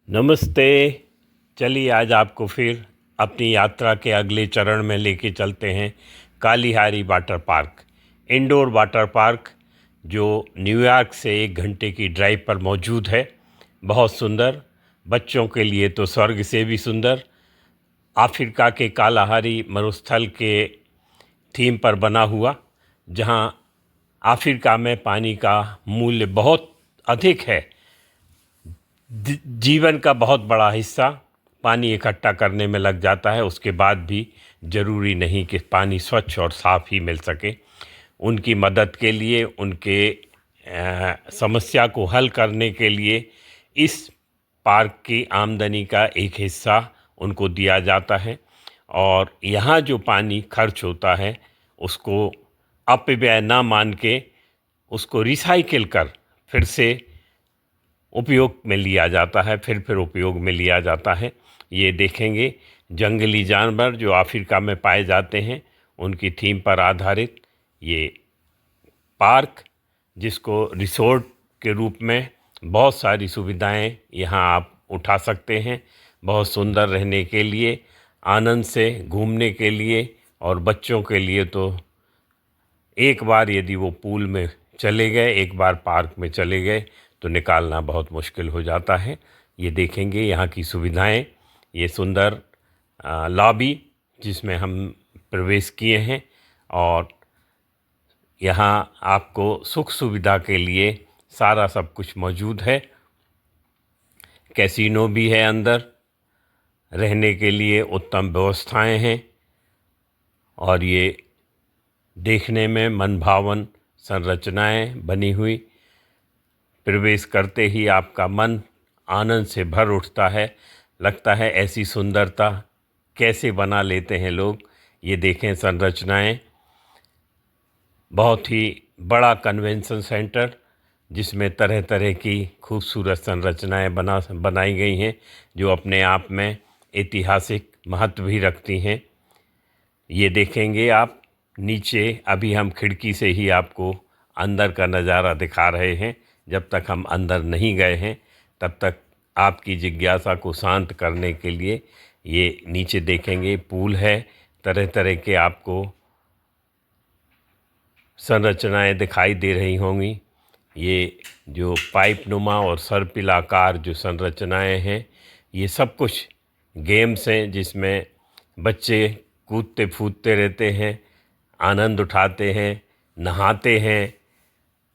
नमस्ते। चलिए आज आपको फिर अपनी यात्रा के अगले चरण में लेके चलते हैं Kalahari water park, indoor water park जो न्यूयॉर्क से 1 घंटे की ड्राइव पर मौजूद है। बहुत सुंदर, बच्चों के लिए तो स्वर्ग से भी सुंदर। अफ्रीका के कालाहारी मरुस्थल के थीम पर बना हुआ, जहां अफ्रीका में पानी का मूल्य बहुत अधिक है। जीवन का बहुत बड़ा हिस्सा पानी इकट्ठा करने में लग जाता है, उसके बाद भी ज़रूरी नहीं कि पानी स्वच्छ और साफ़ ही मिल सके। उनकी मदद के लिए, उनके समस्या को हल करने के लिए इस पार्क की आमदनी का एक हिस्सा उनको दिया जाता है और यहाँ जो पानी खर्च होता है उसको अपव्यय ना मान के उसको रिसाइकिल कर फिर से उपयोग में लिया जाता है, फिर उपयोग में लिया जाता है। ये देखेंगे जंगली जानवर जो अफ्रीका में पाए जाते हैं, उनकी थीम पर आधारित ये पार्क, जिसको रिसोर्ट के रूप में बहुत सारी सुविधाएं यहाँ आप उठा सकते हैं। बहुत सुंदर रहने के लिए, आनंद से घूमने के लिए, और बच्चों के लिए तो एक बार यदि वो पूल में चले गए, एक बार पार्क में चले गए तो निकालना बहुत मुश्किल हो जाता है। ये देखेंगे यहाँ की सुविधाएं, ये सुंदर लॉबी जिसमें हम प्रवेश किए हैं, और यहाँ आपको सुख सुविधा के लिए सारा सब कुछ मौजूद है। कैसीनो भी है अंदर, रहने के लिए उत्तम व्यवस्थाएं हैं, और ये देखने में मनभावन संरचनाएं बनी हुई। प्रवेश करते ही आपका मन आनंद से भर उठता है। लगता है ऐसी सुंदरता कैसे बना लेते हैं लोग। ये देखें संरचनाएं, बहुत ही बड़ा कन्वेंशन सेंटर जिसमें तरह तरह की खूबसूरत संरचनाएं बनाई गई हैं, जो अपने आप में ऐतिहासिक महत्व भी रखती हैं। ये देखेंगे आप नीचे, अभी हम खिड़की से ही आपको अंदर का नज़ारा दिखा रहे हैं। जब तक हम अंदर नहीं गए हैं तब तक आपकी जिज्ञासा को शांत करने के लिए ये नीचे देखेंगे पूल है। तरह तरह के आपको संरचनाएं दिखाई दे रही होंगी। ये जो पाइप नुमा और सर्पिलाकार जो संरचनाएं हैं, ये सब कुछ गेम्स हैं जिसमें बच्चे कूदते फूदते रहते हैं, आनंद उठाते हैं, नहाते हैं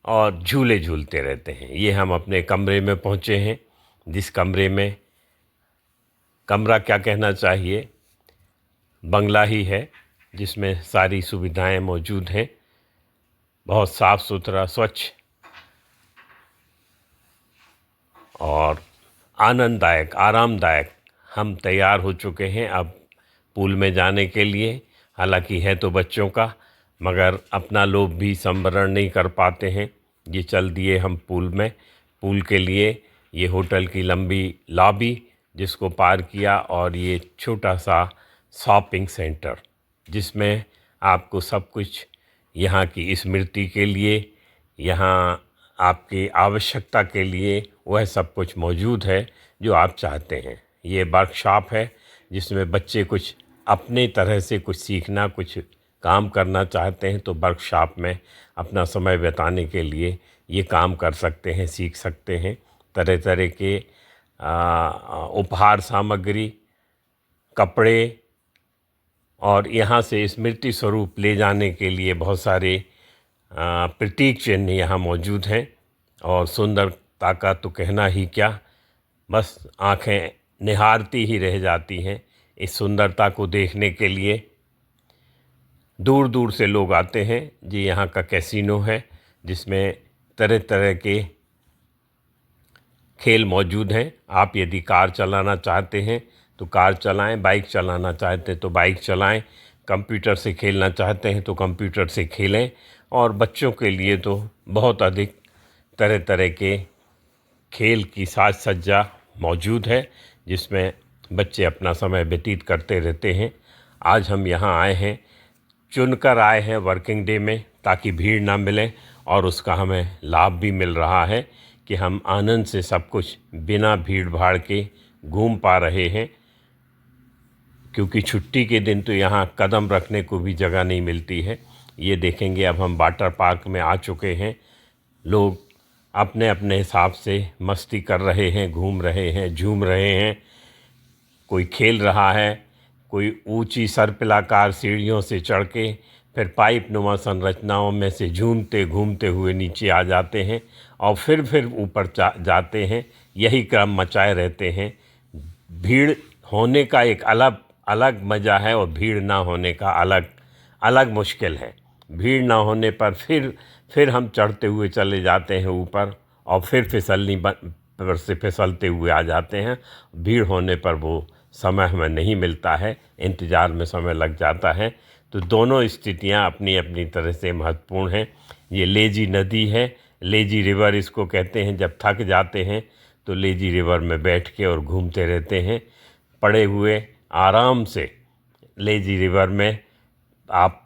और झूले झूलते रहते हैं। ये हम अपने कमरे में पहुँचे हैं, जिस कमरे में, कमरा क्या कहना चाहिए, बंगला ही है, जिसमें सारी सुविधाएं मौजूद हैं। बहुत साफ़ सुथरा, स्वच्छ और आनंददायक, आरामदायक हम तैयार हो चुके हैं अब पूल में जाने के लिए। हालांकि है तो बच्चों का, मगर अपना लोभ भी संवरण नहीं कर पाते हैं। ये चल दिए हम पूल में। पूल के लिए ये होटल की लंबी लॉबी जिसको पार किया, और ये छोटा सा शॉपिंग सेंटर जिसमें आपको सब कुछ यहाँ की स्मृति के लिए, यहाँ आपकी आवश्यकता के लिए वह सब कुछ मौजूद है जो आप चाहते हैं। ये वर्कशॉप है जिसमें बच्चे कुछ अपने तरह से कुछ सीखना, कुछ काम करना चाहते हैं तो वर्कशॉप में अपना समय बिताने के लिए ये काम कर सकते हैं, सीख सकते हैं। तरह तरह के उपहार सामग्री, कपड़े, और यहाँ से स्मृति स्वरूप ले जाने के लिए बहुत सारे प्रतीक चिन्ह यहाँ मौजूद हैं। और सुंदरता का तो कहना ही क्या, बस आँखें निहारती ही रह जाती हैं इस सुंदरता को देखने के लिए। दूर दूर से लोग आते हैं। जी, यहाँ का कैसीनो है जिसमें तरह तरह के खेल मौजूद हैं। आप यदि कार चलाना चाहते हैं तो कार चलाएं, बाइक चलाना चाहते हैं तो बाइक चलाएं, कंप्यूटर से खेलना चाहते हैं तो कंप्यूटर से खेलें। और बच्चों के लिए तो बहुत अधिक तरह तरह के खेल की साज सज्जा मौजूद है जिसमें बच्चे अपना समय व्यतीत करते रहते हैं। आज हम यहाँ आए हैं, चुनकर आए हैं वर्किंग डे में, ताकि भीड़ ना मिले, और उसका हमें लाभ भी मिल रहा है कि हम आनंद से सब कुछ बिना भीड़ भाड़ के घूम पा रहे हैं, क्योंकि छुट्टी के दिन तो यहाँ कदम रखने को भी जगह नहीं मिलती है। ये देखेंगे अब हम वाटर पार्क में आ चुके हैं। लोग अपने अपने हिसाब से मस्ती कर रहे हैं, घूम रहे हैं, झूम रहे हैं। कोई खेल रहा है, कोई ऊंची सर्पिलाकार सीढ़ियों से चढ़ के फिर पाइप नुमा संरचनाओं में से झूमते घूमते हुए नीचे आ जाते हैं और फिर ऊपर जाते हैं। यही क्रम मचाए रहते हैं। भीड़ होने का एक अलग अलग मज़ा है और भीड़ ना होने का अलग अलग मुश्किल है। भीड़ ना होने पर फिर हम चढ़ते हुए चले जाते हैं ऊपर और फिर फिसलनी पर से फिसलते हुए आ जाते हैं। भीड़ होने पर वो समय हमें नहीं मिलता है, इंतज़ार में समय लग जाता है। तो दोनों स्थितियाँ अपनी अपनी तरह से महत्वपूर्ण हैं। ये लेजी नदी है, लेजी रिवर इसको कहते हैं। जब थक जाते हैं तो लेजी रिवर में बैठ के और घूमते रहते हैं। पड़े हुए आराम से लेजी रिवर में आप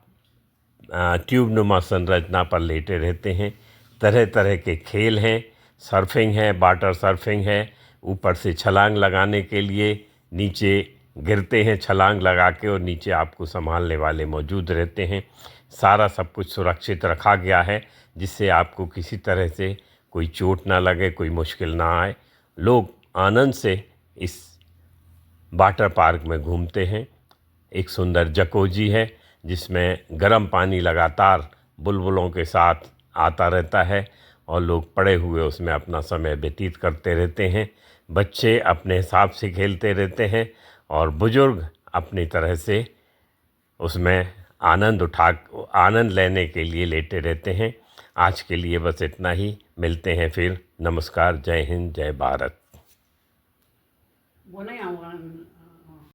ट्यूब नुमा संरचना पर लेटे रहते हैं। तरह तरह के खेल हैं, सर्फिंग है, वाटर सर्फिंग है, ऊपर से छलांग लगाने के लिए नीचे गिरते हैं छलांग लगा के और नीचे आपको संभालने वाले मौजूद रहते हैं। सारा सब कुछ सुरक्षित रखा गया है जिससे आपको किसी तरह से कोई चोट ना लगे, कोई मुश्किल ना आए। लोग आनंद से इस वाटर पार्क में घूमते हैं। एक सुंदर जकोजी है जिसमें गर्म पानी लगातार बुलबुलों के साथ आता रहता है और लोग पड़े हुए उसमें अपना समय व्यतीत करते रहते हैं। बच्चे अपने हिसाब से खेलते रहते हैं और बुज़ुर्ग अपनी तरह से उसमें आनंद लेने के लिए लेटे रहते हैं। आज के लिए बस इतना ही। मिलते हैं फिर। नमस्कार, जय हिंद, जय भारत। बोले